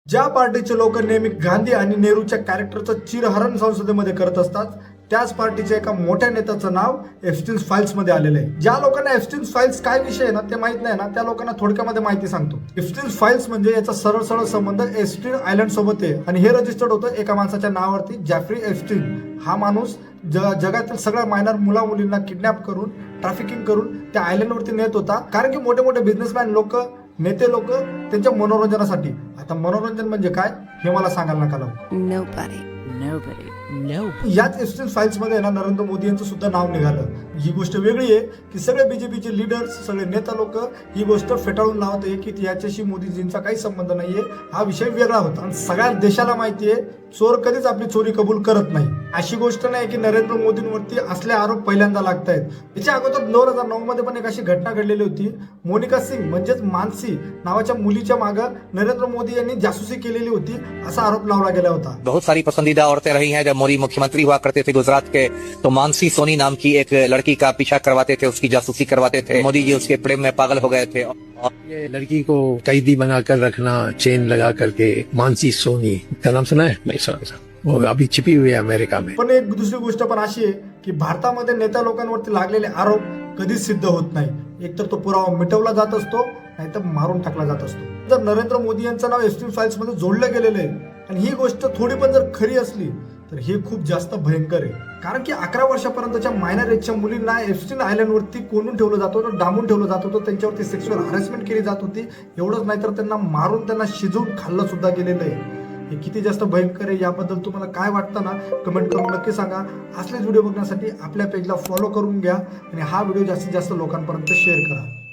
ज्या पार्टीचे लोक नेहमी गांधी आणि नेहरूच्या कॅरेक्टरचं चिरहरण संसदेमध्ये करत असतात, त्याच पार्टीच्या एका मोठ्या नेत्याचं नाव एप्स्टीन फाइल्स मध्ये आलेलं आहे. ज्या लोकांना एप्स्टीन फाइल्स काय विषय आहे ना ते माहित नाही ना, त्या लोकांना थोडक्यामध्ये माहिती सांगतो. एप्स्टीन फाइल्स म्हणजे याचा सरळ सरळ संबंध एप्स्टीन आयलंड सोबत आहे आणि हे रजिस्टर्ड होतं एका माणसाच्या नावावरती, जेफ्री एप्स्टीन. हा माणूस जगातील सगळ्या मायनर मुला मुलींना किडनॅप करून ट्रॅफिकिंग करून त्या आयलंडवरती नेत होता, कारण की मोठे मोठे बिझनेसमॅन लोक, नेते लोक त्यांच्या मनोरंजनासाठी. आता मनोरंजन म्हणजे काय हे मला सांगायला नका लावू. याच एप्स्टीन फाइल्स मध्ये ना नरेंद्र मोदी यांचं सुद्धा नाव निघालं. ही गोष्ट वेगळी आहे की सगळे बीजेपीचे लीडर्स, सगळे नेता लोक ही गोष्ट फेटाळून लावत आहे की याच्याशी मोदीजींचा काही संबंध नाहीये. हा विषय वेगळा होता आणि सगळ्या देशाला माहिती आहे चोर कधीच आपली चोरी कबूल करत नाही. अशी गोष्ट नाही की नरेंद्र मोदींवरती असले आरोप पहिल्यांदा लागत आहेत. याच्या अगोदर 2009 मध्ये पण एक अशी घटना घडलेली होती. मोनिका सिंग म्हणजेच मानसी नावाच्या मुलीच्या मागे नरेंद्र मोदी यांनी जासूसी केलेली होती असा आरोप लावला गेला होता. बहुत सारी पसंदीदा औरतें रही हैं जब मोदी मुख्यमंत्री हुआ करते थे गुजरात के, तो मानसी सोनी नाम की एक लड़की का पीछा करवाते थे, उसकी जासूसी करवाते थे. मोदी जी उसके प्रेम में पागल हो गए थे. ये लड़की को कैदी बनाकर रखना, चेन लगा करके, मानसी सोनी का नाम सुना है? नहीं सुना. वो अभी छिपी हुई है अमेरिका में. पण एक दुसरी गोष्ट पण अशी आहे की भारतामध्ये नेत्या लोकांवरती लागलेले आरोप कधीच सिद्ध होत नाही. एकतर तो पुरावा मिटवला जात असतो, नाहीतर मारून टाकला जात असतो. जर नरेंद्र मोदी यांचं नाव एप्स्टीन फाइल्स मध्ये जोडलं गेलेलं आहे आणि ही गोष्ट थोडी पण जर खरी असली तर हे खूप जास्त भयंकर आहे. कारण की 11 वर्षापर्यंतच्या मायनर एजच्या मुलींना एप्स्टीन आयलंडवरती कोणून ठेवलं जात होतं, डांबून ठेवलं जात होतं, त्यांच्यावरती सेक्शुअल हॅरेसमेंट केली जात होती. एवढंच नाही तर त्यांना मारून त्यांना शिजवून खाल्लं सुद्धा गेलेलं आहे. हे किती जास्त भयंकर आहे याबद्दल तुम्हाला काय वाटतं ना कमेंट करून नक्की सांगा. असलेच व्हिडिओ बघण्यासाठी आपल्या पेजला फॉलो करून घ्या आणि हा व्हिडिओ जास्तीत जास्त लोकांपर्यंत शेअर करा.